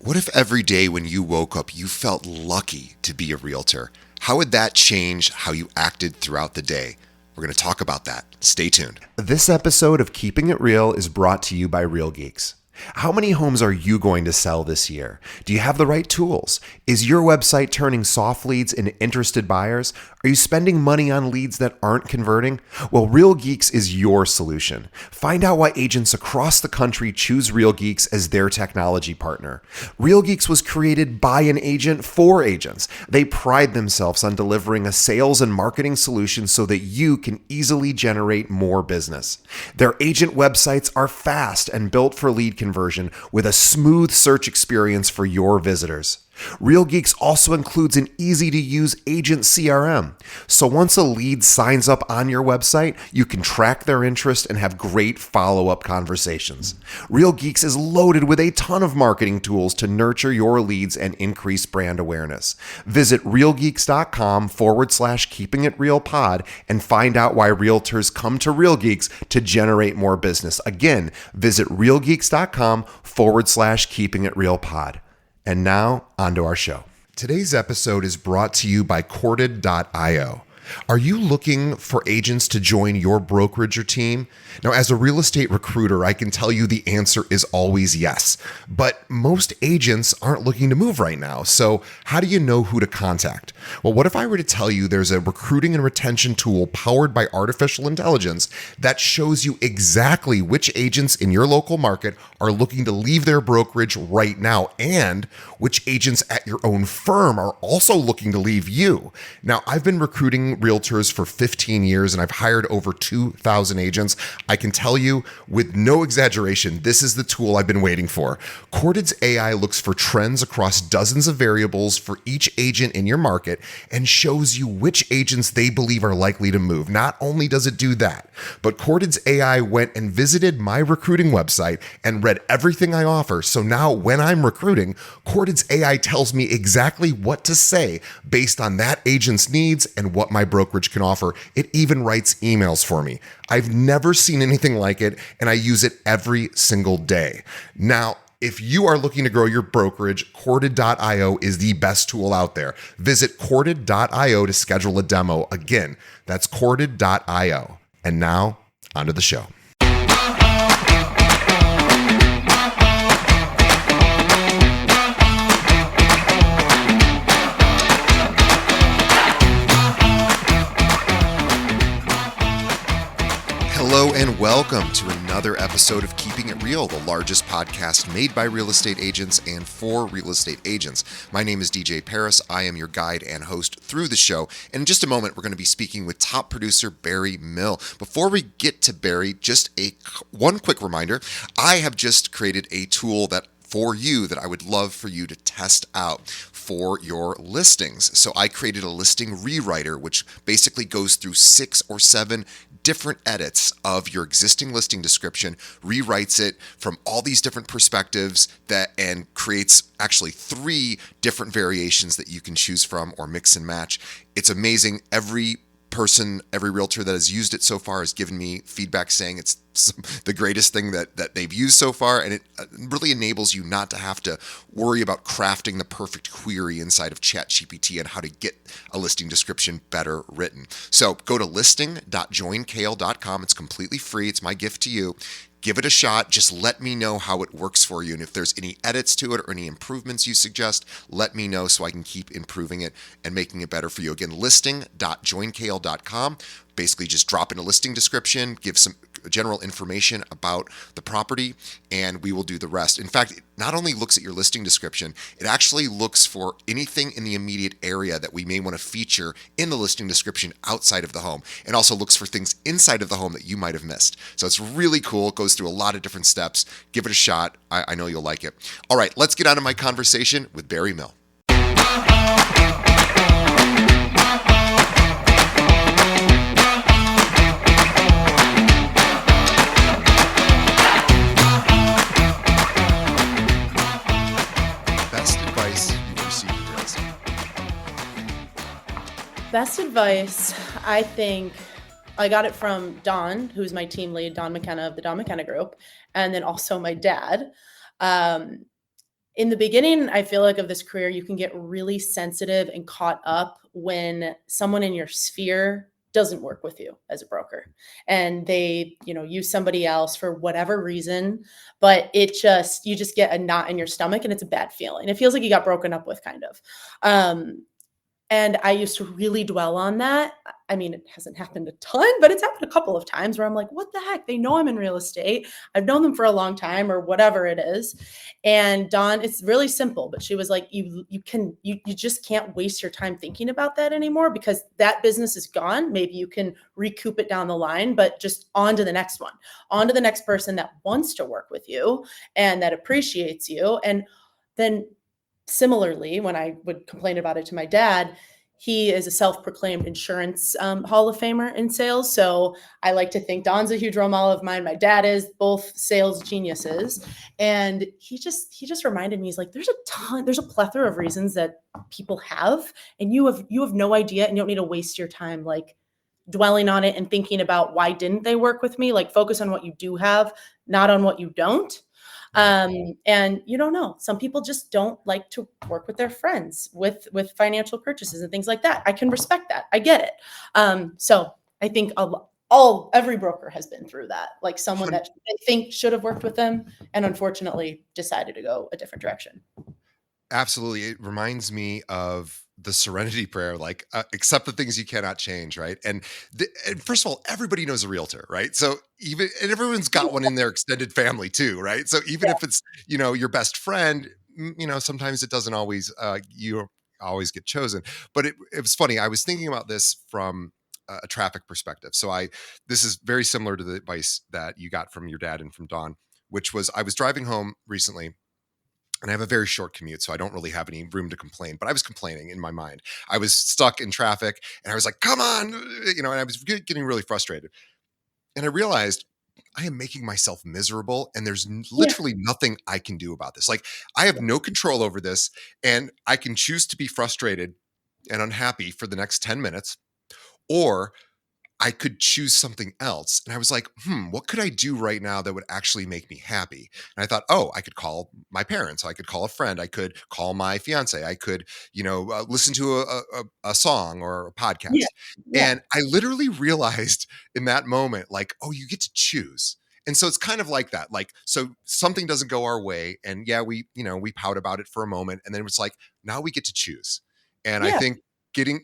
What if every day when you woke up, you felt lucky to be a realtor? How would that change how you acted throughout the day? We're going to talk about that. Stay tuned. This episode of Keeping It Real is brought to you by Real Geeks. How many homes are you going to sell this year? Do you have the right tools? Is your website turning soft leads into interested buyers? Are you spending money on leads that aren't converting? Well, Real Geeks is your solution. Find out why agents across the country choose Real Geeks as their technology partner. Real Geeks was created by an agent for agents. They pride themselves on delivering a sales and marketing solution so that you can easily generate more business. Their agent websites are fast and built for lead conversion with a smooth search experience for your visitors. Real Geeks also includes an easy-to-use agent CRM. So once a lead signs up on your website, you can track their interest and have great follow-up conversations. Real Geeks is loaded with a ton of marketing tools to nurture your leads and increase brand awareness. Visit realgeeks.com/keepingitrealpod and find out why realtors come to Real Geeks to generate more business. Again, visit realgeeks.com/keepingitrealpod. And now, onto our show. Today's episode is brought to you by Corded.io. Are you looking for agents to join your brokerage or team? Now, as a real estate recruiter, I can tell you the answer is always yes. But most agents aren't looking to move right now. So how do you know who to contact? Well, what if I were to tell you there's a recruiting and retention tool powered by artificial intelligence that shows you exactly which agents in your local market are looking to leave their brokerage right now, and which agents at your own firm are also looking to leave you? Now, I've been recruiting realtors for 15 years and I've hired over 2,000 agents. I can tell you with no exaggeration, this is the tool I've been waiting for. Corded's AI looks for trends across dozens of variables for each agent in your market and shows you which agents they believe are likely to move. Not only does it do that, but Corded's AI went and visited my recruiting website and read everything I offer. So now when I'm recruiting, Corded's AI tells me exactly what to say based on that agent's needs and what my brokerage can offer. It even writes emails for me. I've never seen anything like it, and I use it every single day. Now, if you are looking to grow your brokerage, Corded.io is the best tool out there. Visit Corded.io to schedule a demo. Again, that's Corded.io. And now, onto the show. Hello and welcome to another episode of Keeping It Real, the largest podcast made by real estate agents and for real estate agents. My name is DJ Paris. I am your guide and host through the show. And in just a moment, we're going to be speaking with top producer Bari Mill. Before we get to Bari, just one quick reminder. I have just created a tool that I would love for you to test out for your listings. So I created a listing rewriter, which basically goes through 6 or 7 different edits of your existing listing description, rewrites it from all these different perspectives and creates actually 3 different variations that you can choose from or mix and match. It's amazing. Every realtor that has used it so far has given me feedback saying it's the greatest thing that they've used so far, and it really enables you not to have to worry about crafting the perfect query inside of ChatGPT and how to get a listing description better written. So go to listing.joinkale.com. It's completely free. It's my gift to you. Give it a shot. Just let me know how it works for you. And if there's any edits to it or any improvements you suggest, let me know so I can keep improving it and making it better for you. Again, listing.joinkale.com. Basically just drop in a listing description, give some general information about the property, and we will do the rest. In fact, it not only looks at your listing description, it actually looks for anything in the immediate area that we may want to feature in the listing description outside of the home, and also looks for things inside of the home that you might have missed. So it's really cool. It goes through a lot of different steps. Give it a shot. I know you'll like it. All right, let's get on to my conversation with Bari Mill. Best advice, I think I got it from Don, who's my team lead, Don McKenna of the Don McKenna Group, and then also my dad, in the beginning, I feel like of this career, you can get really sensitive and caught up when someone in your sphere doesn't work with you as a broker and they, use somebody else for whatever reason, but you just get a knot in your stomach and it's a bad feeling. It feels like you got broken up with kind of. And I used to really dwell on that. I mean, it hasn't happened a ton, but it's happened a couple of times where I'm like, what the heck? They know I'm in real estate. I've known them for a long time or whatever it is. And Dawn, it's really simple, but she was like, you just can't waste your time thinking about that anymore because that business is gone. Maybe you can recoup it down the line, but just on to the next one, on to the next person that wants to work with you and that appreciates you. And then similarly, when I would complain about it to my dad, he is a self-proclaimed insurance Hall of Famer in sales. So I like to think Don's a huge role model of mine. My dad is, both sales geniuses. And he just reminded me, he's like, there's a plethora of reasons that people have, and you have no idea, and you don't need to waste your time like dwelling on it and thinking about why didn't they work with me? Like focus on what you do have, not on what you don't. And you don't know. Some people just don't like to work with their friends with financial purchases and things like that. I can respect that. I get it. So I think every broker has been through that, like someone that they think should have worked with them and unfortunately decided to go a different direction. Absolutely. It reminds me of the serenity prayer, like accept the things you cannot change. Right. And first of all, everybody knows a realtor, right? So and everyone's got one in their extended family too. Right. So even if it's, your best friend, sometimes it doesn't always, you always get chosen, but it was funny. I was thinking about this from a traffic perspective. So this is very similar to the advice that you got from your dad and from Dawn, which was, I was driving home recently, and I have a very short commute, so I don't really have any room to complain, but I was complaining in my mind. I was stuck in traffic and I was like, come on, and I was getting really frustrated. And I realized I am making myself miserable and there's literally nothing I can do about this. Like I have no control over this and I can choose to be frustrated and unhappy for the next 10 minutes, or I could choose something else. And I was like, what could I do right now that would actually make me happy? And I thought, I could call my parents. I could call a friend. I could call my fiance. I could, listen to a song or a podcast. Yeah. Yeah. And I literally realized in that moment, like, you get to choose. And so it's kind of like that. Like, so something doesn't go our way. And we pout about it for a moment. And then it's like, now we get to choose. And I think getting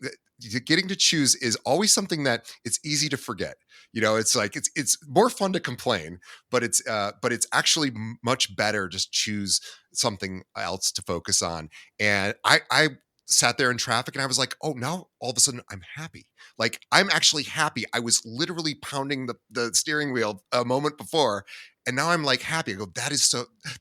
to choose is always something that it's easy to forget. It's like it's more fun to complain, but it's actually much better just choose something else to focus on. And I sat there in traffic and I was like, now all of a sudden I'm happy. Like I'm actually happy. I was literally pounding the steering wheel a moment before. And now I'm like happy. I go, that is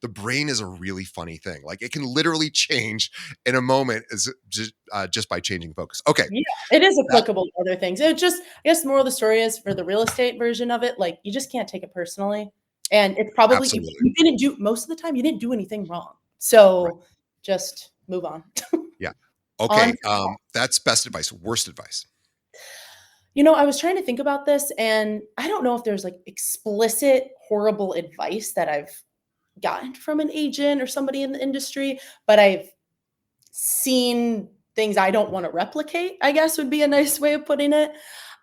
the brain is a really funny thing. Like it can literally change in a moment just by changing focus. Okay. Yeah, it is applicable to other things. I guess the moral of the story is for the real estate version of it, like you just can't take it personally. And it's probably, you didn't do, most of the time, you didn't do anything wrong. So just move on. Yeah. Okay. That's best advice. Worst advice. I was trying to think about this and I don't know if there's like explicit horrible advice that I've gotten from an agent or somebody in the industry, but I've seen things I don't want to replicate, I guess would be a nice way of putting it.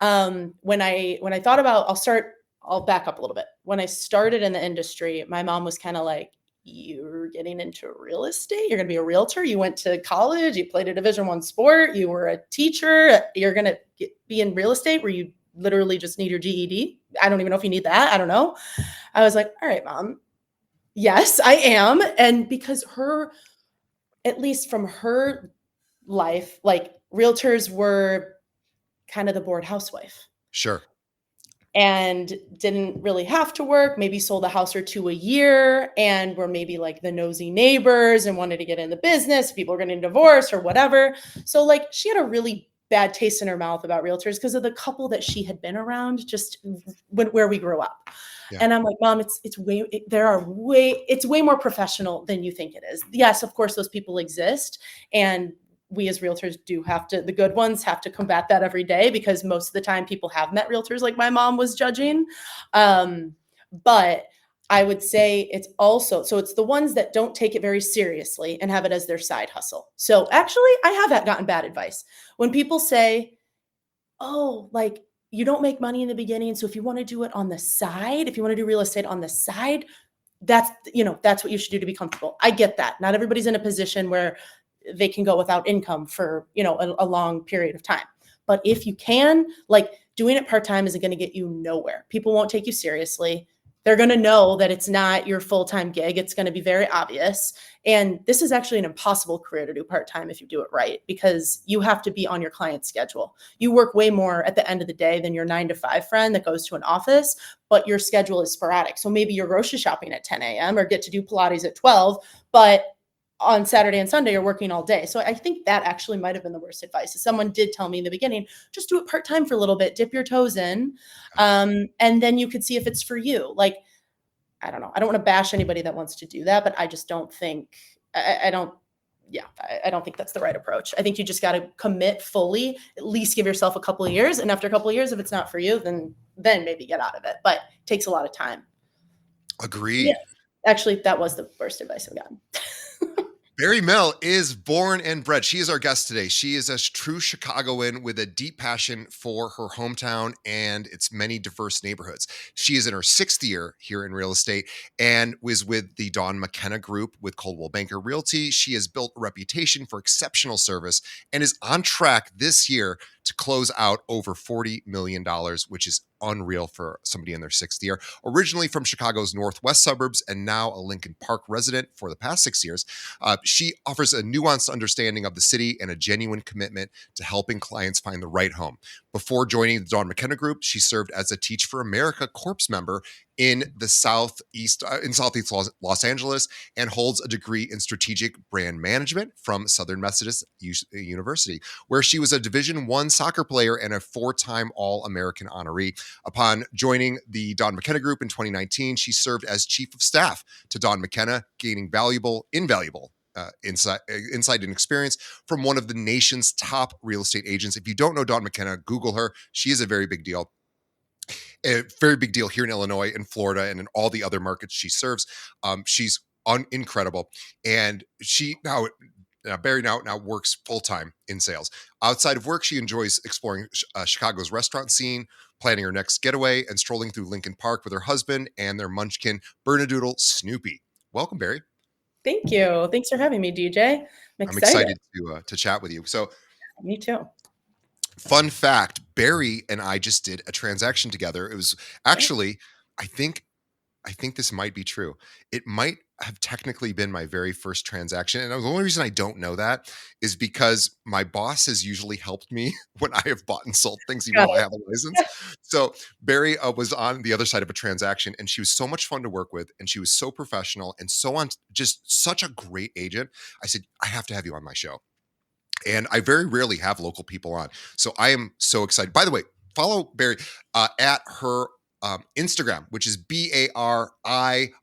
When I thought about, I'll back up a little bit. When I started in the industry, my mom was kind of like, you're getting into real estate. You're going to be a realtor. You went to college. You played a Division I sport. You were a teacher. You're going to be in real estate where you literally just need your GED. I don't even know if you need that. I don't know. I was like, all right, Mom. Yes, I am. And because at least from her life, like realtors were kind of the bored housewife. Sure. And didn't really have to work, maybe sold a house or two a year and were maybe like the nosy neighbors and wanted to get in the business. People were getting divorced or whatever. So like she had a really bad taste in her mouth about realtors because of the couple that she had been around just where we grew up. Yeah. And I'm like, Mom, it's way more professional than you think it is. Yes, of course, those people exist. And we as realtors the good ones have to combat that every day because most of the time people have met realtors like my mom was judging. But I would say it's also, so it's the ones that don't take it very seriously and have it as their side hustle. So actually, I have gotten bad advice when people say, oh, like you don't make money in the beginning. So if you want to do it on the side, if you want to do real estate on the side, that's what you should do to be comfortable. I get that. Not everybody's in a position where they can go without income for, a long period of time. But if you can, like doing it part-time isn't going to get you nowhere. People won't take you seriously. They're going to know that it's not your full-time gig. It's going to be very obvious. And this is actually an impossible career to do part-time if you do it right, because you have to be on your client's schedule. You work way more at the end of the day than your 9 to 5 friend that goes to an office, but your schedule is sporadic. So maybe you're grocery shopping at 10 a.m. or get to do Pilates at 12, but on Saturday and Sunday, you're working all day. So I think that actually might have been the worst advice. Someone did tell me in the beginning, just do it part-time for a little bit, dip your toes in, and then you could see if it's for you. Like, I don't know. I don't want to bash anybody that wants to do that, but I just don't think, I don't, yeah, I don't think that's the right approach. I think you just got to commit fully, at least give yourself a couple of years. And after a couple of years, if it's not for you, then maybe get out of it. But it takes a lot of time. Agreed. Yeah. Actually, that was the worst advice I've gotten. Bari Mill is born and bred. She is our guest today. She is a true Chicagoan with a deep passion for her hometown and its many diverse neighborhoods. She is in her 6th year here in real estate and was with the Dawn McKenna Group with Coldwell Banker Realty. She has built a reputation for exceptional service and is on track this year to close out over $40 million, which is unreal for somebody in their 6th year. Originally from Chicago's northwest suburbs and now a Lincoln Park resident for the past 6 years, she offers a nuanced understanding of the city and a genuine commitment to helping clients find the right home. Before joining the Dawn McKenna Group, she served as a Teach for America Corps member in the Southeast Los Angeles and holds a degree in strategic brand management from Southern Methodist University, where she was a Division I soccer player and a 4-time All-American honoree. Upon joining the Dawn McKenna Group in 2019, she served as chief of staff to Dawn McKenna, gaining invaluable insight and experience from one of the nation's top real estate agents. If you don't know Dawn McKenna, Google her. She is a very big deal. A very big deal here in Illinois, in Florida, and in all the other markets she serves. She's incredible. And Bari now works full-time in sales. Outside of work, she enjoys exploring Chicago's restaurant scene, planning her next getaway, and strolling through Lincoln Park with her husband and their munchkin, Bernedoodle Snoopy. Welcome, Bari. Thank you. Thanks for having me, DJ. I'm excited to chat with you. So, me too. Fun fact, Bari and I just did a transaction together. It was actually, I think this might be true. It might have technically been my very first transaction. And the only reason I don't know that is because my boss has usually helped me when I have bought and sold things, even though I have a license. So Bari was on the other side of a transaction, and she was so much fun to work with, and she was so professional and so on, just such a great agent. I said, I have to have you on my show. And I very rarely have local people on. So I am so excited. By the way, follow Bari at her Instagram, which is Bari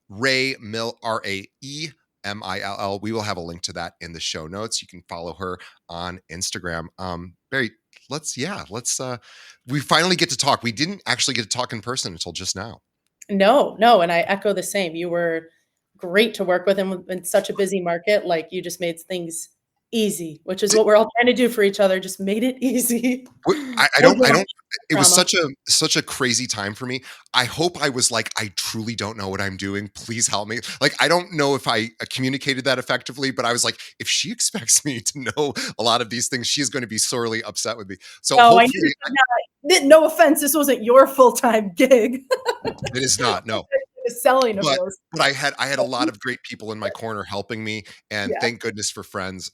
Ray Mill, RAEMILL. We will have a link to that in the show notes. You can follow her on Instagram. Bari, we finally get to talk. We didn't actually get to talk in person until just now. No. And I echo the same. You were great to work with, and in such a busy market, like you just made things easy, which is what we're all trying to do for each other. Just made it easy. I don't, it was such a crazy time for me. I hope I was like, I truly don't know what I'm doing. Please help me. Like, I don't know if I communicated that effectively, but I was like, if she expects me to know a lot of these things, she's going to be sorely upset with me. So hopefully, no offense, this wasn't your full-time gig. It is not, no. Selling of those. But I had a lot of great people in my corner helping me, and thank goodness for friends.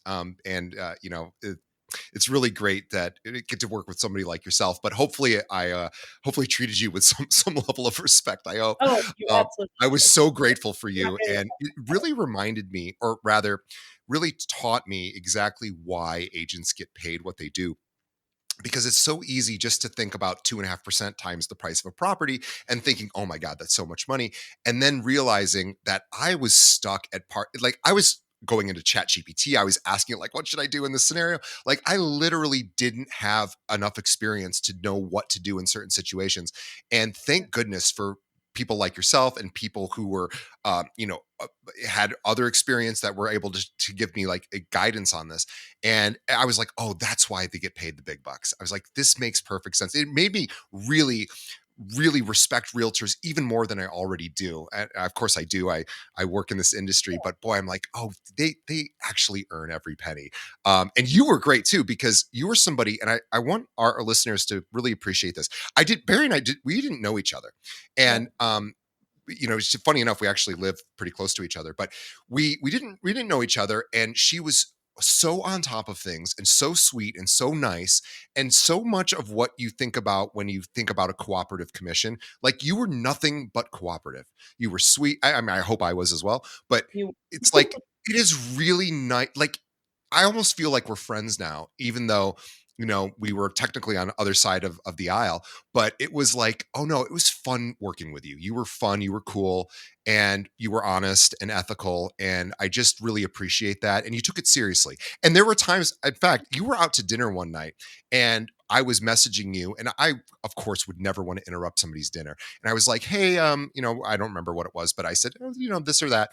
It's really great that I get to work with somebody like yourself. But hopefully, I treated you with some level of respect. I hope. Oh, you absolutely. I was so grateful for you, and it really reminded me, or rather, really taught me exactly why agents get paid what they do. Because it's so easy just to think about 2.5% times the price of a property and thinking, oh my God, that's so much money. And then realizing that I was stuck at I was going into ChatGPT. I was asking it, like, what should I do in this scenario? Like, I literally didn't have enough experience to know what to do in certain situations. And thank goodness for people like yourself and people who were, had other experience that were able to give me like a guidance on this. And I was like, oh, that's why they get paid the big bucks. I was like, this makes perfect sense. It made me really respect realtors even more than I already do. And of course I do. I work in this industry, but boy, I'm like, oh, they actually earn every penny. And you were great too, because you were somebody, and I want our listeners to really appreciate this. Barry and I we didn't know each other. Yeah. And it's funny enough, we actually live pretty close to each other, but we didn't know each other. And she was so on top of things and so sweet and so nice and so much of what you think about when you think about a cooperative commission. Like, you were nothing but cooperative. You were sweet. I mean, I hope I was as well, but You it's like, it is really nice. Like, I almost feel like we're friends now, even though, we were technically on the other side of the aisle, but it was like, oh no, it was fun working with you. You were fun, you were cool, and you were honest and ethical. And I just really appreciate that. And you took it seriously. And there were times, in fact, you were out to dinner one night and I was messaging you, and I, of course, would never want to interrupt somebody's dinner. And I was like, hey, I don't remember what it was, but I said, oh, this or that.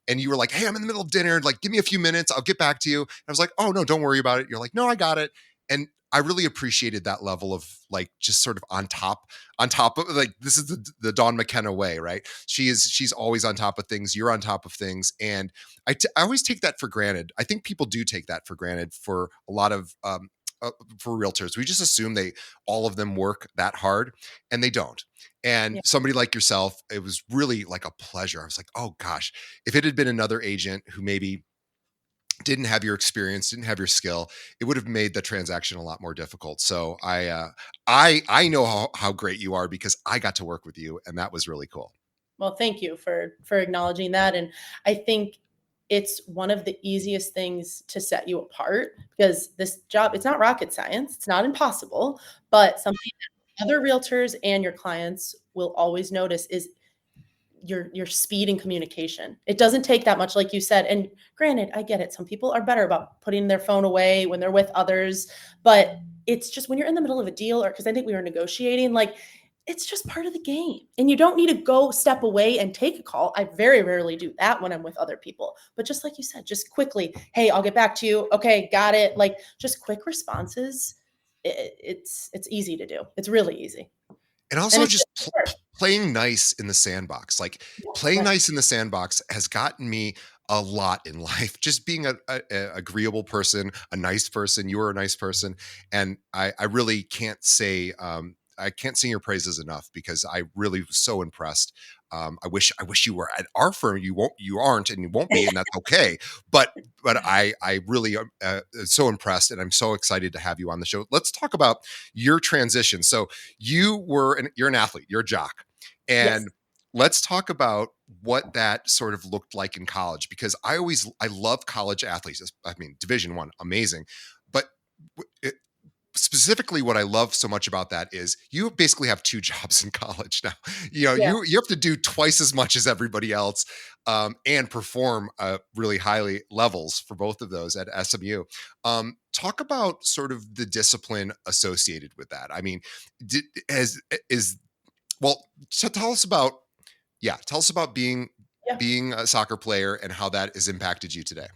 And you were like, hey, I'm in the middle of dinner. Like, give me a few minutes. I'll get back to you. And I was like, oh, no, don't worry about it. You're like, no, I got it. And I really appreciated that level of like, just sort of on top of, like, this is the Dawn McKenna way, right? She's always on top of things. You're on top of things. And I always take that for granted. I think people do take that for granted for a lot of, for realtors. We just assume all of them work that hard, and they don't. And Yeah. somebody like yourself, it was really like a pleasure. I was like, oh gosh, if it had been another agent who maybe didn't have your experience, didn't have your skill, it would have made the transaction a lot more difficult. So I know how great you are, because I got to work with you, and that was really cool. Well, thank you for acknowledging that. And I think it's one of the easiest things to set you apart, because this job, it's not rocket science, it's not impossible, but something that other realtors and your clients will always notice is your speed and communication. It doesn't take that much, like you said. And granted, I get it. Some people are better about putting their phone away when they're with others, but it's just when you're in the middle of a deal, or because I think we were negotiating, like, it's just part of the game. And you don't need to go step away and take a call. I very rarely do that when I'm with other people. But just like you said, just quickly, hey, I'll get back to you. Okay, got it. Like, just quick responses. It's easy to do. It's really easy. And And also it's just playing nice in the sandbox. Like, playing right. nice in the sandbox has gotten me a lot in life. Just being a agreeable person, a nice person. You were a nice person, and I really can't say, I can't sing your praises enough, because I really was so impressed. I wish you were at our firm. You aren't, and you won't be, and that's okay. But I really am so impressed, and I'm so excited to have you on the show. Let's talk about your transition. So you're an athlete, you're a jock, Yes. and let's talk about what that sort of looked like in college, because I love college athletes. I mean, Division I, amazing, but specifically what I love so much about that is you basically have two jobs in college now. Yeah. You have to do twice as much as everybody else, and perform really highly levels for both of those at SMU. Talk about sort of the discipline associated with that. I mean, did, as is well, tell us about, yeah, tell us about Yeah. being a soccer player and how that has impacted you today.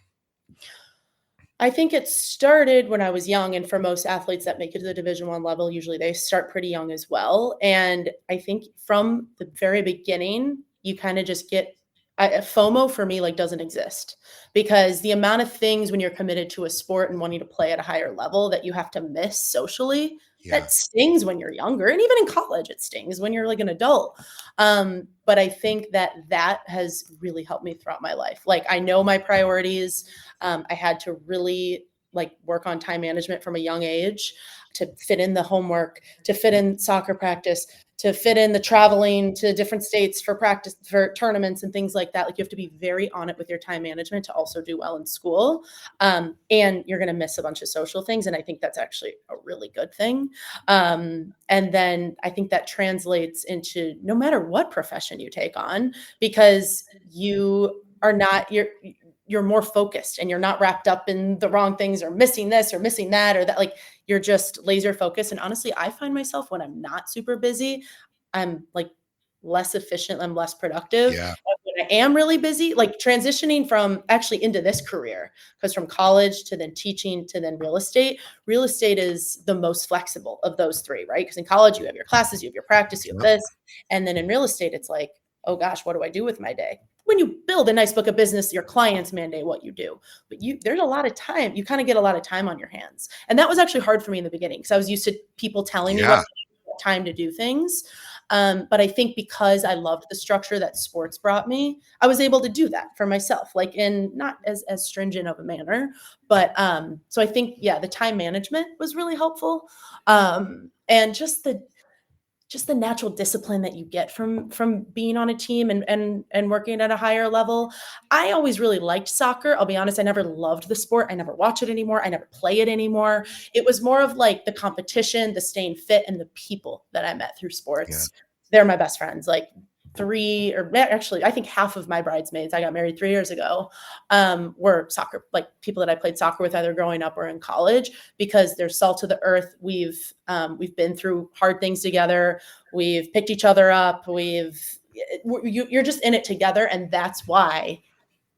I think it started when I was young, and for most athletes that make it to the Division I level, usually they start pretty young as well. And I think from the very beginning, you kind of just get FOMO for me, like, doesn't exist, because the amount of things when you're committed to a sport and wanting to play at a higher level that you have to miss socially, Yeah. that stings when you're younger, and even in college it stings when you're like an adult. But I think that has really helped me throughout my life. Like, I know my priorities. I had to really like work on time management from a young age, to fit in the homework, to fit in soccer practice, to fit in the traveling to different states for practice, for tournaments and things like that. Like, you have to be very on it with your time management to also do well in school. And you're going to miss a bunch of social things. And I think that's actually a really good thing. And then I think that translates into no matter what profession you take on, because you are not, you're more focused, and you're not wrapped up in the wrong things, or missing this or missing that or that. Like, you're just laser focused. And honestly, I find myself when I'm not super busy, I'm like less efficient, I'm less productive. Yeah. And when I am really busy, like transitioning from actually into this career, because from college to then teaching to then real estate is the most flexible of those three, right? Because in college, you have your classes, you have your practice, you have Yep. this. And then in real estate, it's like, oh gosh, what do I do with my day? When you build a nice book of business, your clients mandate what you do. But there's a lot of time. You kind of get a lot of time on your hands. And that was actually hard for me in the beginning because I was used to people telling me Yeah. what time to do things. But I think because I loved the structure that sports brought me, I was able to do that for myself, like in not as stringent of a manner. But so I think, yeah, the time management was really helpful. And just the natural discipline that you get from being on a team and working at a higher level. I always really liked soccer. I'll be honest, I never loved the sport. I never watch it anymore. I never play it anymore. It was more of like the competition, the staying fit, and the people that I met through Yeah. sports. They're my best friends. Like three, or actually, I think half of my bridesmaids, I got married 3 years ago, were soccer, like people that I played soccer with either growing up or in college, because they're salt of the earth. We've been through hard things together. We've picked each other up. You're just in it together. And that's why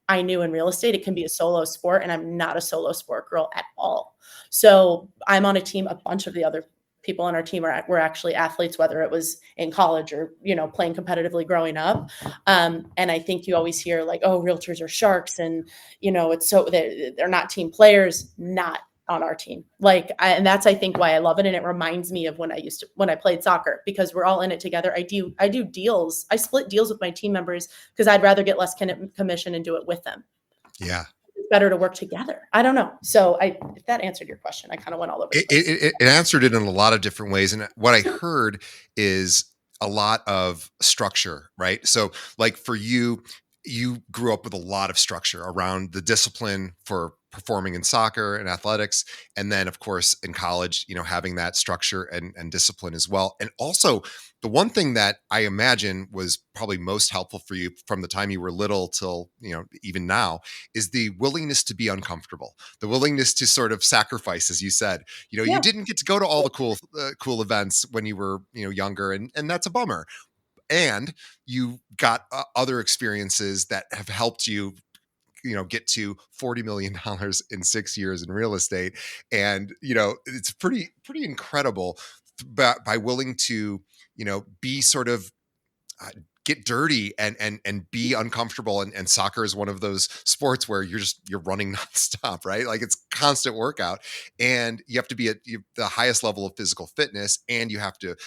I knew in real estate, it can be a solo sport, and I'm not a solo sport girl at all. So I'm on a team. A bunch of the other people on our team were actually athletes, whether it was in college or, playing competitively growing up. And I think you always hear like, oh, realtors are sharks, and, it's so they're not team players. Not on our team. And that's, I think, why I love it. And it reminds me of when I played soccer, because we're all in it together. I do deals. I split deals with my team members because I'd rather get less commission and do it with them. Yeah. It's better to work together. I don't know. So if that answered your question, I kind of went all over the place. It answered it in a lot of different ways. And what I heard is a lot of structure, right? So like for you, you grew up with a lot of structure around the discipline for performing in soccer and athletics. And then of course in college, having that structure and discipline as well. And also the one thing that I imagine was probably most helpful for you from the time you were little till, even now, is the willingness to be uncomfortable, the willingness to sort of sacrifice, as you said. You Yeah. didn't get to go to all the cool events when you were, younger, and that's a bummer. And you got other experiences that have helped you, get to $40 million in 6 years in real estate. And, it's pretty incredible by willing to, be sort of get dirty and be uncomfortable. And soccer is one of those sports where you're running nonstop, right? Like it's constant workout, and you have to be at the highest level of physical fitness, and you have to,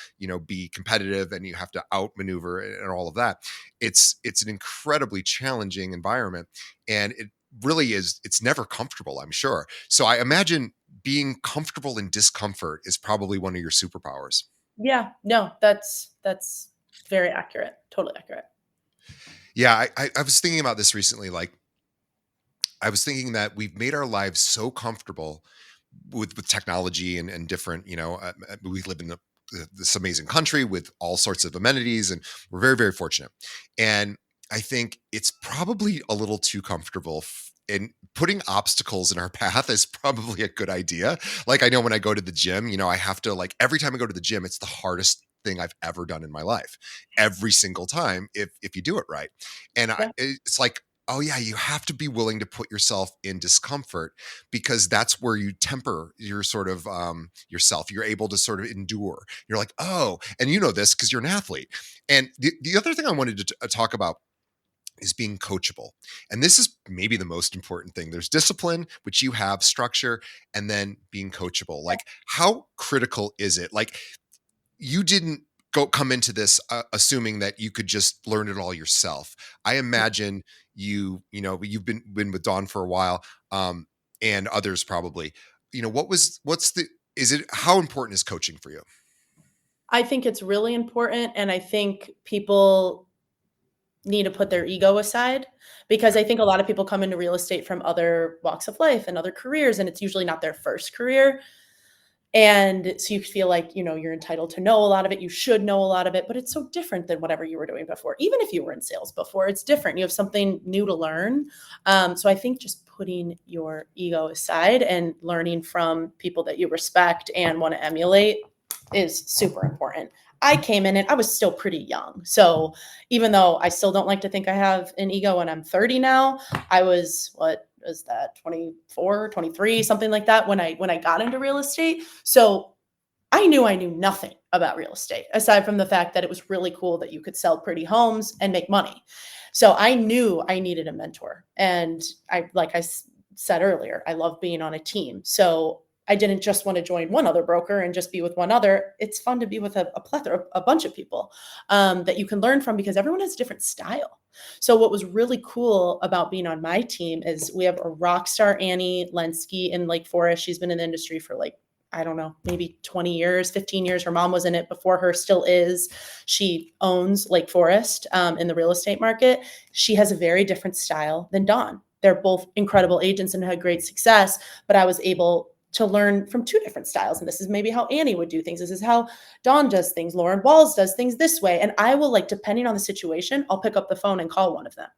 be competitive, and you have to outmaneuver and all of that. It's an incredibly challenging environment, and it really is. It's never comfortable, I'm sure. So I imagine being comfortable in discomfort is probably one of your superpowers. Yeah. No, that's very accurate. Totally accurate. Yeah, I was thinking about this recently. Like, I was thinking that we've made our lives so comfortable with technology and different, we live in this amazing country with all sorts of amenities, and we're very, very fortunate. And I think it's probably a little too comfortable. And putting obstacles in our path is probably a good idea. Like I know when I go to the gym, I have to, like, every time I go to the gym, it's the hardest thing I've ever done in my life. Every single time, if you do it right. And Yeah. it's like, oh yeah, you have to be willing to put yourself in discomfort, because that's where you temper your sort of yourself. You're able to sort of endure. You're like, oh, and you know this because you're an athlete. And the other thing I wanted to talk about is being coachable. And this is maybe the most important thing. There's discipline, which you have, structure, and then being coachable. Like, how critical is it? Like, you didn't come into this assuming that you could just learn it all yourself. I imagine you've been with Dawn for a while, and others probably. How important is coaching for you? I think it's really important. And I think people need to put their ego aside, because Yeah. I think a lot of people come into real estate from other walks of life and other careers, and it's usually not their first career. And so you feel like, you're entitled to know a lot of it. You should know a lot of it, but it's so different than whatever you were doing before. Even if you were in sales before, it's different. You have something new to learn. So I think just putting your ego aside and learning from people that you respect and want to emulate is super important. I came in and I was still pretty young. So even though I still don't like to think I have an ego and I'm 30 now, I was, what is that, 24, 23, something like that when I got into real estate. So I knew nothing about real estate aside from the fact that it was really cool that you could sell pretty homes and make money. So I knew I needed a mentor. And like I said earlier, I love being on a team. So I didn't just want to join one other broker and just be with one other. It's fun to be with a plethora, a bunch of people that you can learn from because everyone has a different style. So what was really cool about being on my team is we have a rock star, Annie Lenski in Lake Forest. She's been in the industry for like, I don't know, maybe 20 years, 15 years. Her mom was in it before her, still is. She owns Lake Forest in the real estate market. She has a very different style than Dawn. They're both incredible agents and had great success, but I was able to learn from two different styles. And this is maybe how Annie would do things. This is how Dawn does things. Lauren Walls does things this way. And I will, like, depending on the situation, I'll pick up the phone and call one of them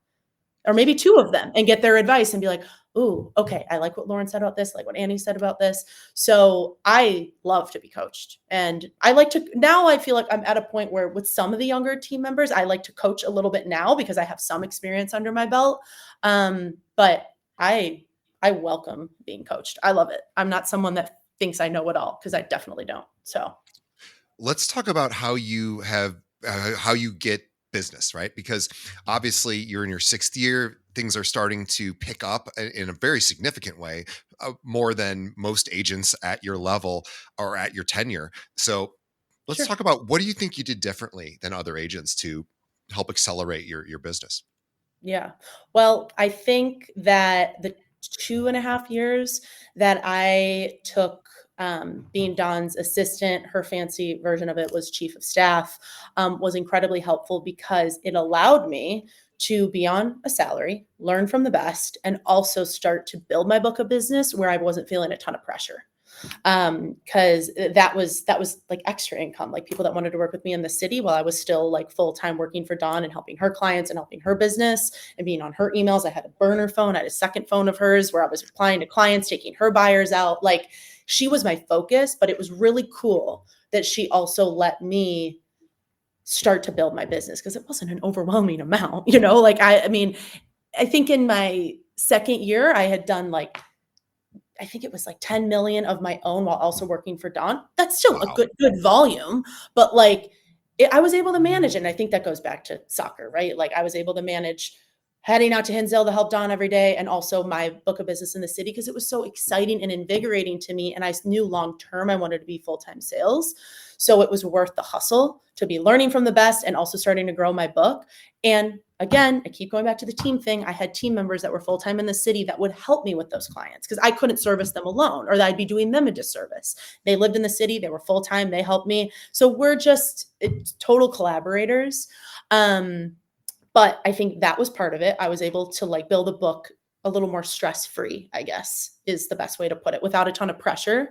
or maybe two of them and get their advice and be like, ooh, okay, I like what Lauren said about this, I like what Annie said about this. So I love to be coached. And I like to, now I feel like I'm at a point where with some of the younger team members, I like to coach a little bit now because I have some experience under my belt. But I welcome being coached. I love it. I'm not someone that thinks I know it all because I definitely don't. So Let's talk about how you get business, right? Because obviously you're in your sixth year, things are starting to pick up in a very significant way, more than most agents at your level or at your tenure. So let's sure. talk about, what do you think you did differently than other agents to help accelerate your business? Yeah. Well, I think that the 2.5 years that I took being Dawn's assistant, her fancy version of it was chief of staff, was incredibly helpful because it allowed me to be on a salary, learn from the best, and also start to build my book of business where I wasn't feeling a ton of pressure. Because that was like extra income, like people that wanted to work with me in the city while I was still like full-time working for Dawn and helping her clients and helping her business and being on her emails. I had a burner phone. I had a second phone of hers where I was replying to clients, taking her buyers out. Like, she was my focus, but it was really cool that she also let me start to build my business because it wasn't an overwhelming amount, like I mean, I think in my second year I had done like, I think it was like 10 million of my own while also working for Dawn. That's still a Wow. good volume, but like I was able to manage it. And I think that goes back to soccer, right? Like I was able to manage heading out to Hinsdale to help Dawn every day and also my book of business in the city because it was so exciting and invigorating to me. And I knew long term I wanted to be full-time sales. So it was worth the hustle to be learning from the best and also starting to grow my book. And again, I keep going back to the team thing. I had team members that were full-time in the city that would help me with those clients because I couldn't service them alone or that I'd be doing them a disservice. They lived in the city. They were full-time. They helped me. So we're just total collaborators. But I think that was part of it. I was able to like build a book a little more stress-free, I guess, is the best way to put it, without a ton of pressure.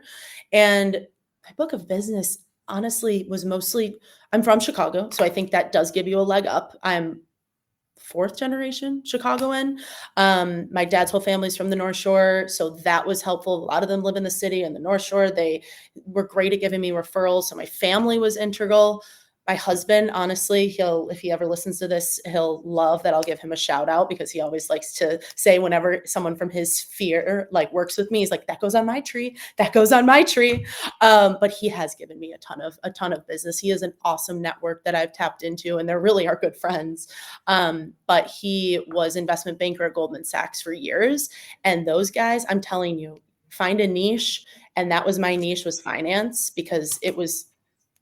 And my book of business honestly was mostly, I'm from Chicago, so I think that does give you a leg up. I'm fourth generation Chicagoan. My dad's whole family's from the North Shore, so that was helpful. A lot of them live in the city and the North Shore. They were great at giving me referrals, so my family was integral. My husband, honestly, if he ever listens to this, he'll love that I'll give him a shout out because he always likes to say whenever someone from his sphere like works with me, he's like, that goes on my tree. That goes on my tree. But he has given me a ton of business. He is an awesome network that I've tapped into and they're really our good friends. But he was investment banker at Goldman Sachs for years. And those guys, I'm telling you, find a niche. And that was my niche, was finance, because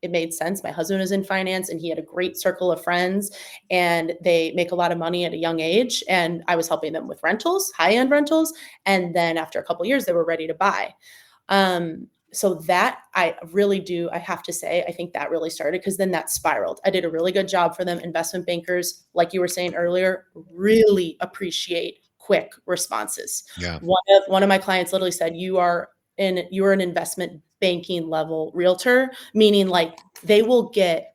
it made sense. My husband was in finance and he had a great circle of friends and they make a lot of money at a young age. And I was helping them with rentals, high-end rentals. And then after a couple of years, they were ready to buy. So that I have to say, I think that really started because then that spiraled. I did a really good job for them. Investment bankers, like you were saying earlier, really appreciate quick responses. Yeah. One of my clients literally said, you're an investment banking level realtor, meaning like they will get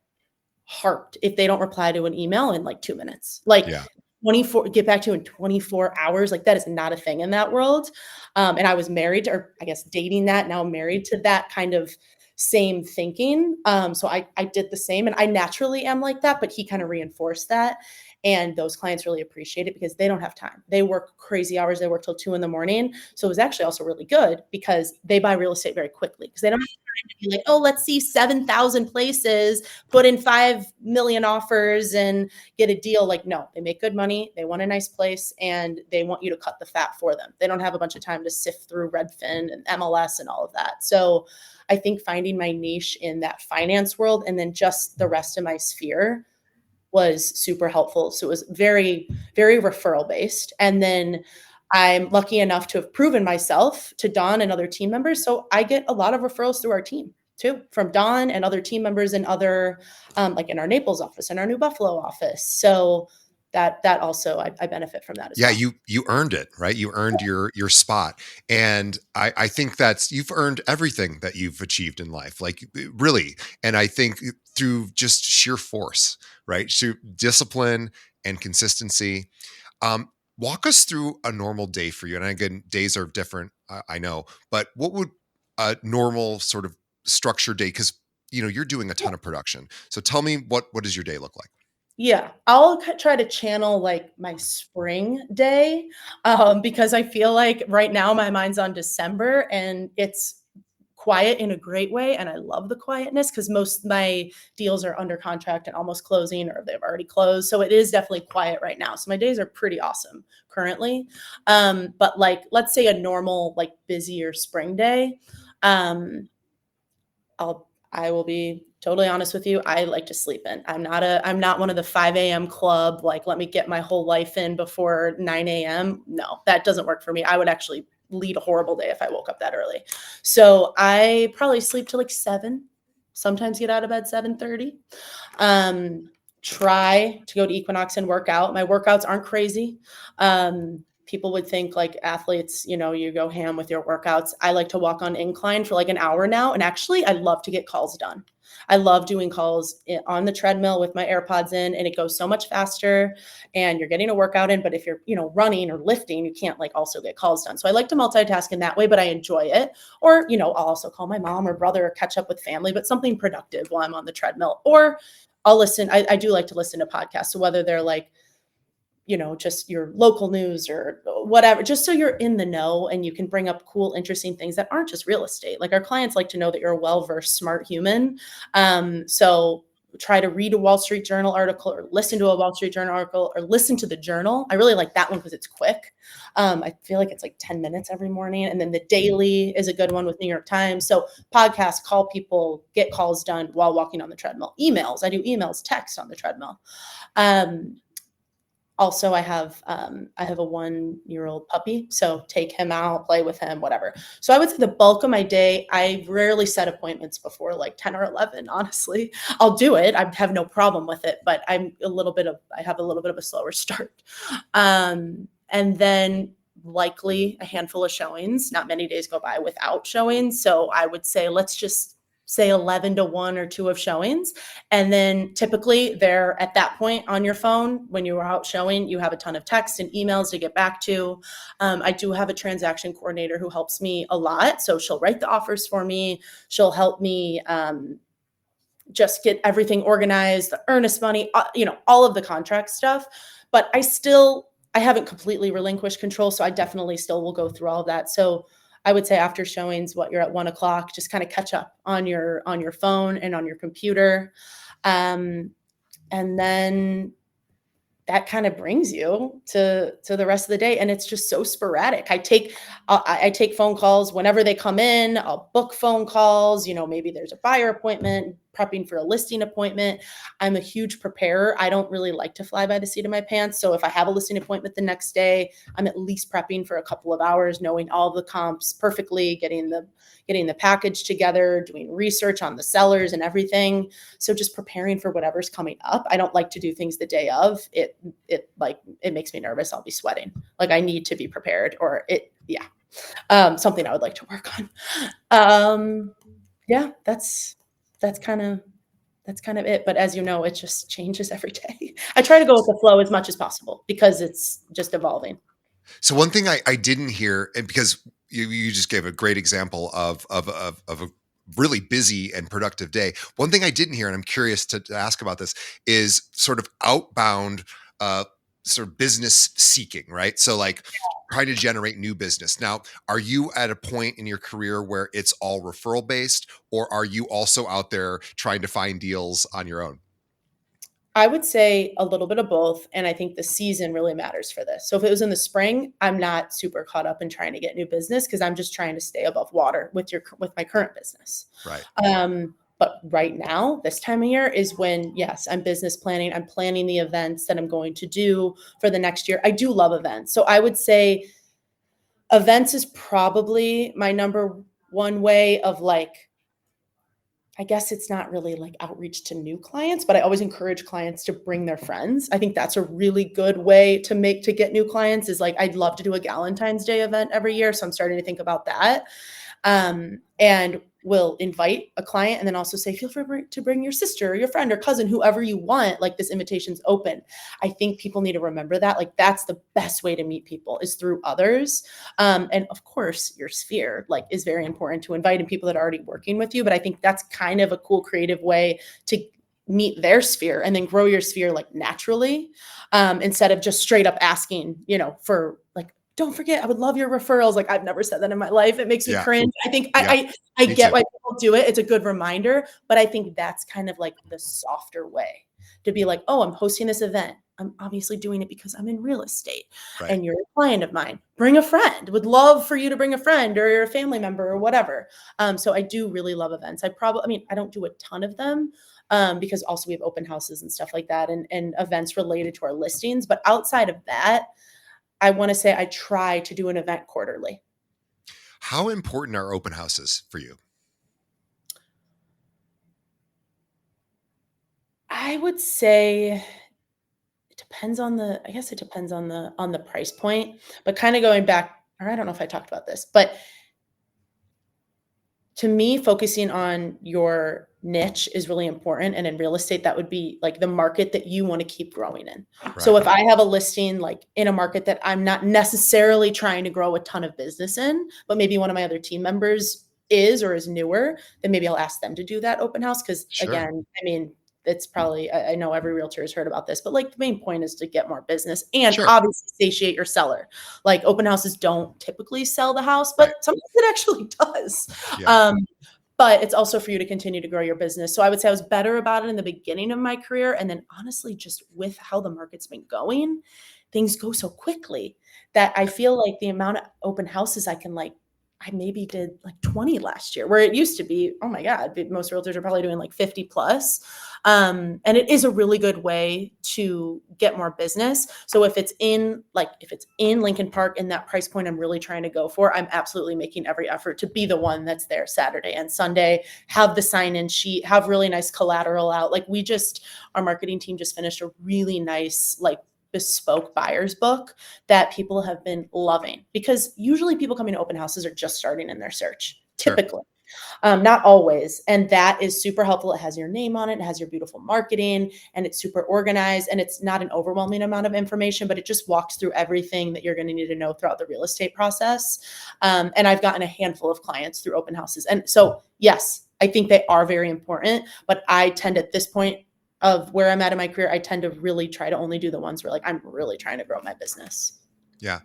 harped if they don't reply to an email in like 2 minutes. Like Yeah. 24, get back to you in 24 hours. Like that is not a thing in that world. And I was married or I guess dating that, now married to that kind of same thinking. So I did the same, and I naturally am like that, but he kind of reinforced that. And those clients really appreciate it because they don't have time. They work crazy hours. They work till 2 a.m. So it was actually also really good because they buy real estate very quickly because they don't have time to be like, oh, let's see 7,000 places, put in 5 million offers and get a deal. Like, no, they make good money. They want a nice place and they want you to cut the fat for them. They don't have a bunch of time to sift through Redfin and MLS and all of that. So I think finding my niche in that finance world and then just the rest of my sphere was super helpful. So it was very, very referral based. And then I'm lucky enough to have proven myself to Dawn and other team members. So I get a lot of referrals through our team too, from Dawn and other team members and other, like in our Naples office and our New Buffalo office. So that also I benefit from that as Yeah, well. you earned it, right? You earned your spot. And I think you've earned everything that you've achieved in life. Like really. And I think through just sheer force, right? So discipline and consistency. Um, Walk us through a normal day for you. And again, days are different, I know, but what would a normal sort of structured day? Because you're doing a ton of production. So tell me what does your day look like? Yeah, I'll try to channel like my spring day because I feel like right now my mind's on December and it's quiet in a great way. And I love the quietness because most of my deals are under contract and almost closing or they've already closed. So it is definitely quiet right now. So my days are pretty awesome currently. But like, let's say a normal, like busier spring day. Um, I will be totally honest with you. I like to sleep in. I'm not one of the 5 a.m. club, like let me get my whole life in before 9 a.m. No, that doesn't work for me. I would actually lead a horrible day if I woke up that early. So I probably sleep till like 7, sometimes get out of bed 7:30. Um, Try to go to Equinox and work out. My workouts aren't crazy. People would think like athletes, you go ham with your workouts. I like to walk on incline for like an hour now. And actually, I love to get calls done. I love doing calls on the treadmill with my AirPods in, and it goes so much faster and you're getting a workout in. But if you're, running or lifting, you can't like also get calls done. So I like to multitask in that way, but I enjoy it. Or, I'll also call my mom or brother or catch up with family, but something productive while I'm on the treadmill. Or I'll listen. I do like to listen to podcasts. So whether they're like, just your local news or whatever, just so you're in the know and you can bring up cool, interesting things that aren't just real estate. Like our clients like to know that you're a well-versed, smart human. So try to read a Wall Street Journal article or listen to a Wall Street Journal article or listen to the Journal. I really like that one because it's quick. I feel like it's like 10 minutes every morning. And then the Daily is a good one with New York Times. So podcasts, call people, get calls done while walking on the treadmill. Emails, I do emails, text on the treadmill. Also, I have a 1-year-old puppy, so take him out, play with him, whatever. So I would say the bulk of my day, I rarely set appointments before like 10 or 11, honestly. I'll do it. I have no problem with it, but I have a little bit of a slower start. And then likely a handful of showings. Not many days go by without showings. So I would say let's just say 11 to 1 or 2 of showings. And then typically they're at that point on your phone. When you are out showing, you have a ton of text and emails to get back to. I do have a transaction coordinator who helps me a lot. So she'll write the offers for me. She'll help me just get everything organized, the earnest money, all of the contract stuff. But I haven't completely relinquished control. So I definitely still will go through all of that. So I would say after showings, you're at 1 o'clock, just kind of catch up on your phone and on your computer. And then that kind of brings you to the rest of the day. And it's just so sporadic. I take phone calls whenever they come in. I'll book phone calls, maybe there's a buyer appointment, prepping for a listing appointment. I'm a huge preparer. I don't really like to fly by the seat of my pants. So if I have a listing appointment the next day, I'm at least prepping for a couple of hours, knowing all the comps perfectly, getting the package together, doing research on the sellers and everything. So just preparing for whatever's coming up. I don't like to do things the day of. It makes me nervous. I'll be sweating. Like I need to be prepared something I would like to work on. Yeah, that's kind of it. But as you know, it just changes every day. I try to go with the flow as much as possible because it's just evolving. So one thing I didn't hear, and because you just gave a great example of really busy and productive day. One thing I didn't hear, and I'm curious to ask about this, is sort of outbound, uh, sort of business seeking, right? So like trying to generate new business. Now, are you at a point in your career where it's all referral based, or are you also out there trying to find deals on your own? I would say a little bit of both, and I think the season really matters for this. So if it was in the spring, I'm not super caught up in trying to get new business because I'm just trying to stay above water with my current business. Right. But right now, this time of year is when, yes, I'm business planning. I'm planning the events that I'm going to do for the next year. I do love events. So I would say events is probably my number one way of like, I guess it's not really like outreach to new clients, but I always encourage clients to bring their friends. I think that's a really good way to get new clients is like, I'd love to do a Galentine's Day event every year. So I'm starting to think about that. And we'll invite a client and then also say, feel free to bring your sister or your friend or cousin, whoever you want, like this invitation's open. I think people need to remember that. Like that's the best way to meet people is through others. And of course your sphere like is very important to invite in people that are already working with you. But I think that's kind of a cool creative way to meet their sphere and then grow your sphere like naturally, instead of just straight up asking, for like, don't forget, I would love your referrals. Like I've never said that in my life. It makes me Yeah. cringe. I think Yeah. I Me get too. why people do it. It's a good reminder, but I think that's kind of like the softer way to be like, oh, I'm hosting this event. I'm obviously doing it because I'm in real estate Right. and you're a client of mine. Bring a friend. Would love for you to bring a friend or a family member or whatever. So I do really love events. I don't do a ton of them, because also we have open houses and stuff like that and events related to our listings. But outside of that, I want to say I try to do an event quarterly. How important are open houses for you? I would say I guess it depends on the price point, but kind of going back, or I don't know if I talked about this, but to me, focusing on your niche is really important. And in real estate, that would be like the market that you want to keep growing in. So Right. if I have a listing like in a market that I'm not necessarily trying to grow a ton of business in, but maybe one of my other team members is or is newer, then maybe I'll ask them to do that open house. Cause Sure. again, I mean, it's probably, I know every realtor has heard about this, but like the main point is to get more business and Sure. obviously satiate your seller. Like open houses don't typically sell the house, Right. but sometimes it actually does. Yeah. Um, but it's also for you to continue to grow your business. So I would say I was better about it in the beginning of my career. And then honestly, just with how the market's been going, things go so quickly that I feel like the amount of open houses I maybe did like 20 last year, where it used to be, oh my God, most realtors are probably doing like 50 plus. And it is a really good way to get more business. So if it's in Lincoln Park in that price point I'm really trying to go for, I'm absolutely making every effort to be the one that's there Saturday and Sunday, have the sign-in sheet, have really nice collateral out. Like our marketing team just finished a really nice, like bespoke buyer's book that people have been loving because usually people coming to open houses are just starting in their search, Sure. typically. Not always. And that is super helpful. It has your name on it. It has your beautiful marketing and it's super organized and it's not an overwhelming amount of information, but it just walks through everything that you're going to need to know throughout the real estate process. And I've gotten a handful of clients through open houses. And so, yes, I think they are very important, but I tend at this point of where I'm at in my career, I tend to really try to only do the ones where like, I'm really trying to grow my business. Yeah.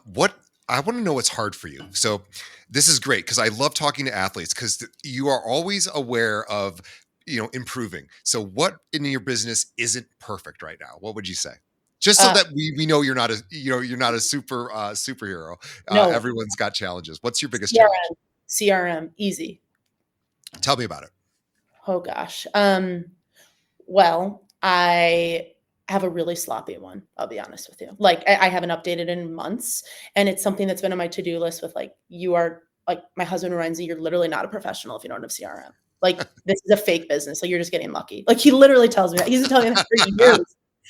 What I want to know what's hard for you. So this is great because I love talking to athletes because you are always aware of, improving. So what in your business isn't perfect right now? What would you say? Just so Uh, that we know you're not a superhero. no, Everyone's got challenges. What's your biggest challenge? CRM, easy. Tell me about it. Oh gosh. Well, I have a really sloppy one, I'll be honest with you. Like I haven't updated in months and it's something that's been on my to-do list with like, you are like my husband reminds me, you're literally not a professional if you don't have CRM. Like this is a fake business. Like you're just getting lucky. Like he literally tells me that. He's been telling me that for years.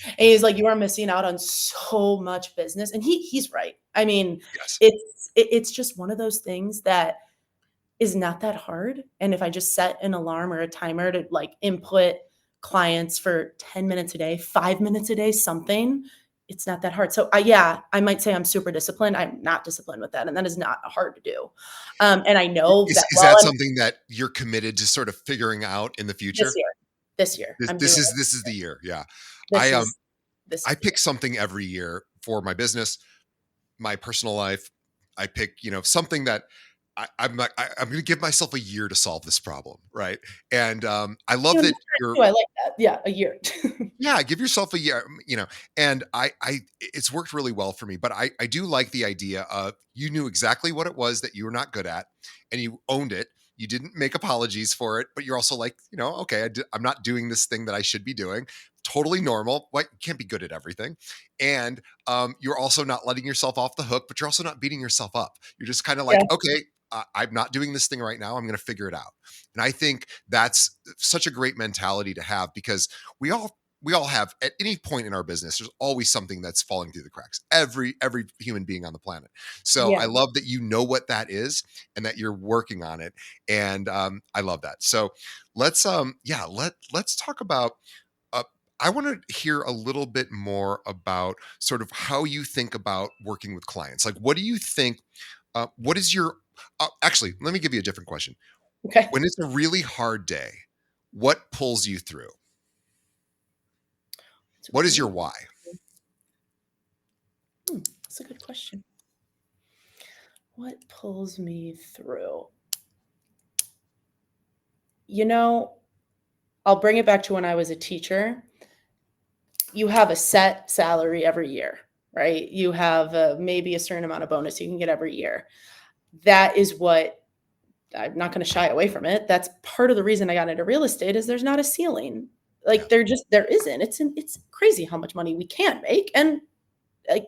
And he's like, you are missing out on so much business. And he's right. I mean, Yes. it's just one of those things that is not that hard. And if I just set an alarm or a timer to like input clients for 10 minutes a day, 5 minutes a day, something, it's not that hard. So yeah, I might say I'm super disciplined. I'm not disciplined with that. And that is not hard to do. And I know Is that is well, that and something that you're committed to sort of figuring out in the this future? year, this year, This I'm this doing is it. this is the year, yeah. This I, is, this I is the pick something every year for my business, my personal life. I pick, something that I'm going to give myself a year to solve this problem, right? And I love year. that you're, I like that. Yeah. A year. yeah, give yourself a year, and it's worked really well for me. But I do like the idea of you knew exactly what it was that you were not good at, and you owned it. You didn't make apologies for it, but you're also like, okay, I'm not doing this thing that I should be doing. Totally normal. Like, you can't be good at everything, and you're also not letting yourself off the hook, but you're also not beating yourself up. You're just kind of Yeah. like, okay, I'm not doing this thing right now. I'm going to figure it out. And I think that's such a great mentality to have because we all have at any point in our business there's always something that's falling through the cracks, every human being on the planet. So I Yeah. love that you know what that is and that you're working on it, and I love that. So let's talk about uh, I want to hear a little bit more about sort of how you think about working with clients. Like, what do you think, what is your actually, let me give you a different question. Okay. When it's a really hard day, what pulls you through? It's a What is your really, why? that's a good question. What pulls me through? You know, I'll bring it back to when I was a teacher. You have a set salary every year, right? You have maybe a certain amount of bonus you can get every year. That is what I'm not going to shy away from it. That's part of the reason I got into real estate is there's not a ceiling. Yeah, Like there isn't. It's crazy how much money we can make. And like,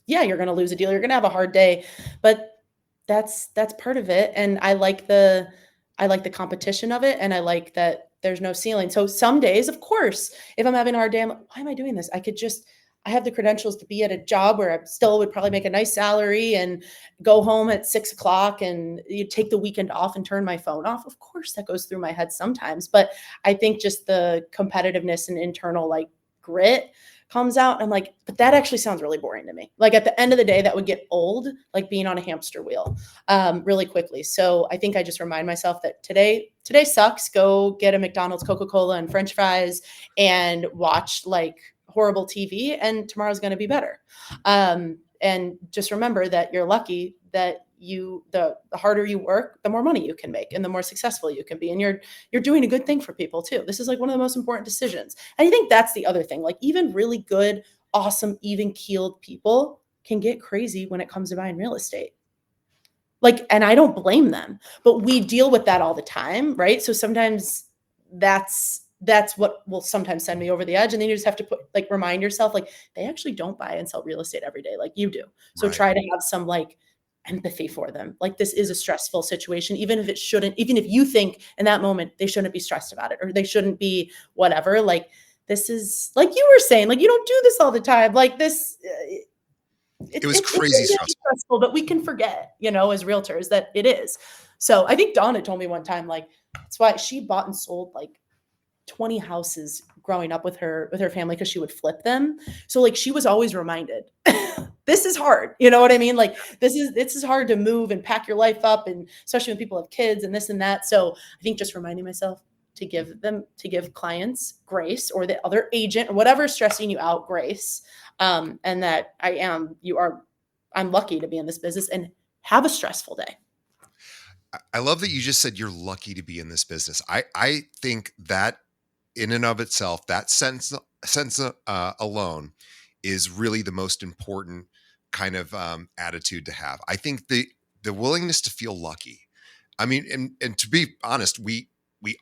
yeah, you're going to lose a deal. You're going to have a hard day, but that's part of it. And I like the competition of it. And I like that there's no ceiling. So some days, of course, if I'm having a hard day, I'm like, why am I doing this? I have the credentials to be at a job where I still would probably make a nice salary and go home at 6 o'clock and you take the weekend off and turn my phone off. Of course, that goes through my head sometimes. But I think just the competitiveness and internal like grit comes out. I'm like, but that actually sounds really boring to me. Like at the end of the day, that would get old, like being on a hamster wheel really quickly. So I think I just remind myself that today sucks. Go get a McDonald's, Coca-Cola, and French fries and watch like horrible TV, and tomorrow's going to be better. And just remember that you're lucky that the harder you work, the more money you can make and the more successful you can be. And you're doing a good thing for people too. This is like one of the most important decisions. And I think that's the other thing. Like even really good, awesome, even keeled people can get crazy when it comes to buying real estate. Like, and I don't blame them, but we deal with that all the time, right? So sometimes that's what will sometimes send me over the edge. And then you just have to remind yourself, like, they actually don't buy and sell real estate every day like you do. So right. try to have some like empathy for them. Like this is a stressful situation, even if it shouldn't, even if you think in that moment they shouldn't be stressed about it or they shouldn't be whatever. Like this is like you were saying, like you don't do this all the time. Like this, It was it's crazy really stressful. stressful, but we can forget, as realtors that it is. So I think Dawn had told me one time, like that's why she bought and sold like 20 houses growing up with her family because she would flip them. So like she was always reminded, this is hard. You know what I mean? Like this is hard to move and pack your life up, and especially when people have kids and this and that. So I think just reminding myself to give clients grace, or the other agent or whatever is stressing you out grace, and that I'm lucky to be in this business and have a stressful day. I love that you just said you're lucky to be in this business. I think that in and of itself, that sense alone is really the most important kind of attitude to have. I think the willingness to feel lucky. I mean, and to be honest, we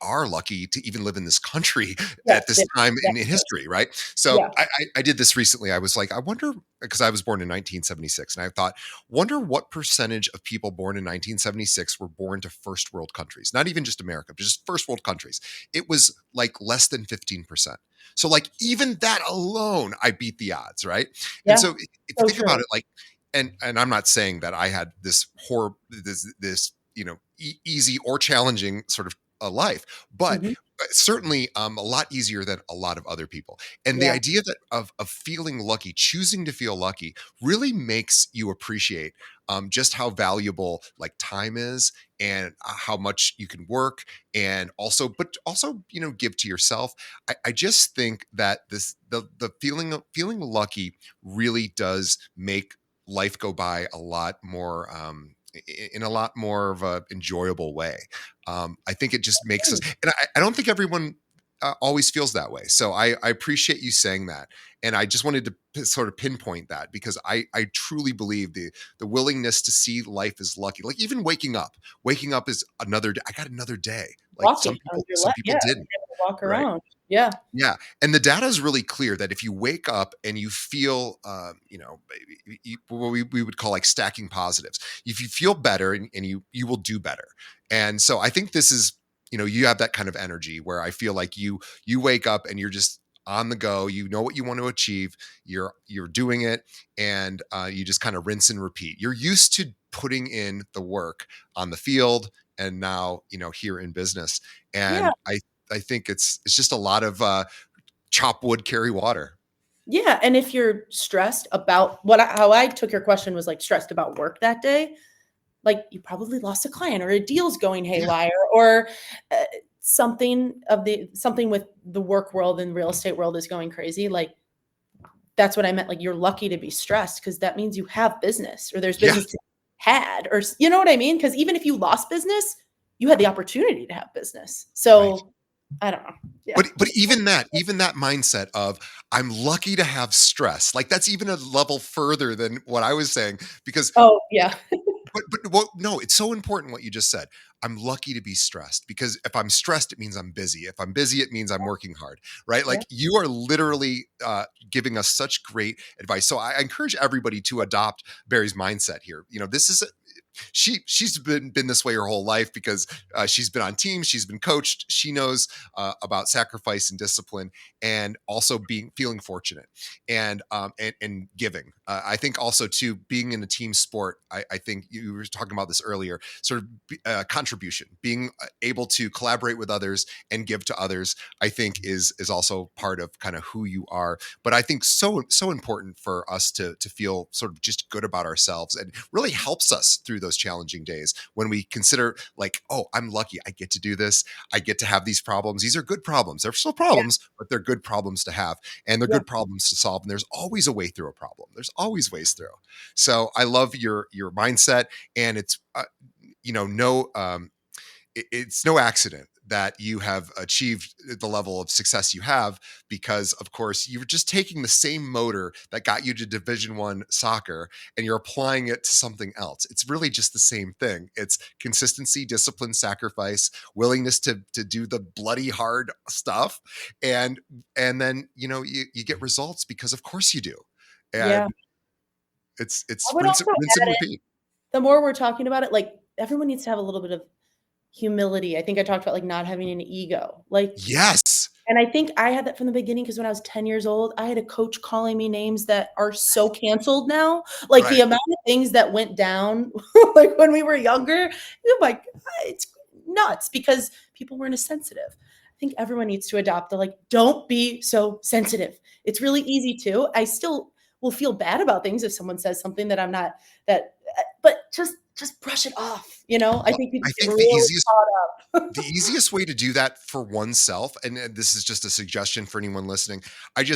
are lucky to even live in this country Yes, at this yes, time in yes, history, right? So yeah, I did this recently. I was like, I wonder, because I was born in 1976, and I thought, wonder what percentage of people born in 1976 were born to first world countries, not even just America, but just first world countries. It was like less than 15%. So like even that alone, I beat the odds, right? And yeah, so if you so think about true. it, like, and I'm not saying that I had this easy or challenging sort of a life, but Mhm. certainly a lot easier than a lot of other people. And the Yeah. idea that of feeling lucky, choosing to feel lucky, really makes you appreciate just how valuable like time is, and how much you can work, and also, but also, give to yourself. I just think that the feeling lucky really does make life go by a lot more in a lot more of a enjoyable way. I think it just makes us, and I don't think everyone always feels that way. So I appreciate you saying that, and I just wanted to sort of pinpoint that, because I truly believe the willingness to see life as lucky. Like even waking up is another day. I got another day. Like Walking on your some left, people yeah, didn't. being able to walk Right. around. Yeah. Yeah, and the data is really clear that if you wake up and you feel, what we would call like stacking positives. If you feel better, and you will do better. And so I think this is, you have that kind of energy where I feel like you wake up and you're just on the go. You know what you want to achieve. You're doing it, and you just kind of rinse and repeat. You're used to putting in the work on the field, and now here in business. Yeah. And I think it's just a lot of chop wood, carry water. Yeah, and if you're stressed about how I took your question was like stressed about work that day, like you probably lost a client or a deal's going Yeah, haywire or uh, something with the work world and real estate world is going crazy. Like that's what I meant. Like you're lucky to be stressed because that means you have business or there's yeah, business to be had or you know what I mean? Because even if you lost business, you had the opportunity to have business. right. So I don't know. Yeah. But even that mindset of I'm lucky to have stress, like that's even a level further than what I was saying, because Oh yeah. but what no, it's so important what you just said. I'm lucky to be stressed, because if I'm stressed, it means I'm busy. If I'm busy, it means I'm working hard, right? Yeah. Like you are literally giving us such great advice. So I encourage everybody to adopt Barry's mindset here. This is she's been this way her whole life, because she's been on teams, she's been coached, she knows about sacrifice and discipline, and also feeling fortunate, and giving. I think also too, being in a team sport. I think you were talking about this earlier. Sort of contribution, being able to collaborate with others and give to others. I think is also part of kind of who you are. But I think so important for us to feel sort of just good about ourselves, and really helps us through those challenging days when we consider like, oh, I'm lucky, I get to do this, I get to have these problems. These are good problems. They're still Yeah. problems, but they're good problems to have, and they're Yeah. good problems to solve. And there's always a way through a problem. There's always ways through. So I love your mindset, and it's no it's no accident that you have achieved the level of success you have, because of course you're just taking the same motor that got you to Division 1 soccer, and you're applying it to something else. It's really just the same thing. It's consistency, discipline, sacrifice, willingness to do the bloody hard stuff, and then you get results, because of course you do. Yeah. And it's I would rinse, also rinse and add it, repeat. the more we're talking about it, like everyone needs to have a little bit of humility. I think I talked about like not having an ego. Like, Yes. and I think I had that from the beginning because when I was 10 years old, I had a coach calling me names that are so canceled now. Like the Right. amount of things that went down like when we were younger, oh my, it's nuts because people weren't as sensitive. I think everyone needs to adopt the like, don't be so sensitive. It's really easy to. I still will feel bad about things if someone says something that I'm not that, but just brush it off. I Well, think people I get think really caught up. the easiest way to do that for oneself, and this is just a suggestion for anyone listening. I've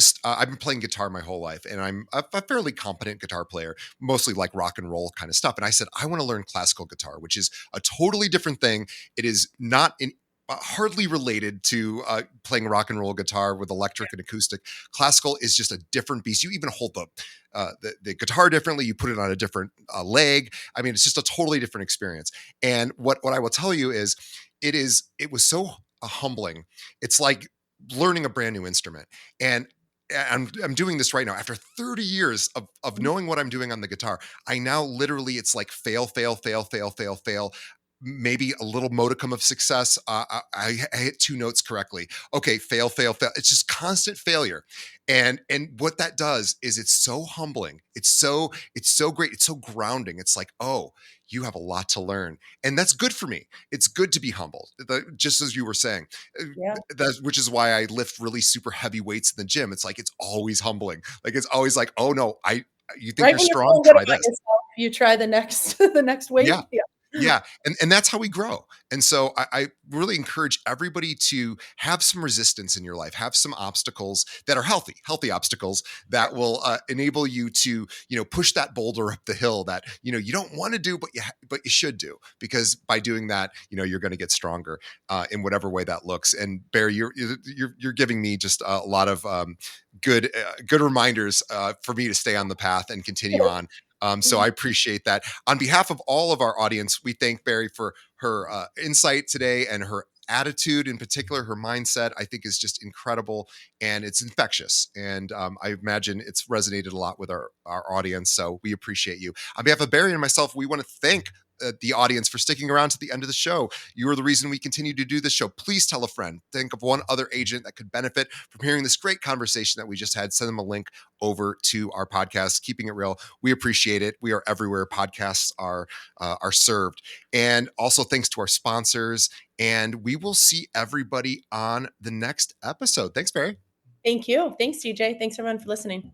been playing guitar my whole life, and I'm a fairly competent guitar player, mostly like rock and roll kind of stuff. And I said I want to learn classical guitar, which is a totally different thing. It is not in hardly related to playing rock and roll guitar with electric and acoustic. Classical is just a different beast. You even hold the guitar differently. You put it on a different leg. I mean, it's just a totally different experience. And what I will tell you is, it was so humbling. It's like learning a brand new instrument. And I'm doing this right now after 30 years of knowing what I'm doing on the guitar. I now literally, it's like fail, fail, fail, fail, fail, fail, maybe a little modicum of success. I hit two notes correctly. Okay, fail, fail, fail. It's just constant failure. And what that does is it's so humbling. It's so great. It's so grounding. It's like, oh, you have a lot to learn. And that's good for me. It's good to be humbled. Just as you were saying. Yeah. Which is why I lift really super heavy weights in the gym. It's like it's always humbling. Like it's always like, oh no, you think Right you're when you're strong? feeling good Try about this. yourself, you try the next the next weight. Yeah. Yeah. Yeah. And that's how we grow. And so I really encourage everybody to have some resistance in your life, have some obstacles that are healthy obstacles that will enable you to, push that boulder up the hill that, you don't want to do, but you should do, because by doing that, you're going to get stronger in whatever way that looks. And Barry, you're giving me just a lot of good reminders for me to stay on the path and continue on. So I appreciate that. On behalf of all of our audience, we thank Barry for her insight today, and her attitude in particular, her mindset, I think is just incredible, and it's infectious. And I imagine it's resonated a lot with our audience. So we appreciate you. On behalf of Barry and myself, we want to thank the audience for sticking around to the end of the show. You are the reason we continue to do this show. Please tell a friend. Think of one other agent that could benefit from hearing this great conversation that we just had. Send them a link over to our podcast, Keeping It Real. We appreciate it. We are everywhere podcasts are served. And also thanks to our sponsors. And we will see everybody on the next episode. Thanks, Barry. Thank you. Thanks, TJ. Thanks everyone for listening.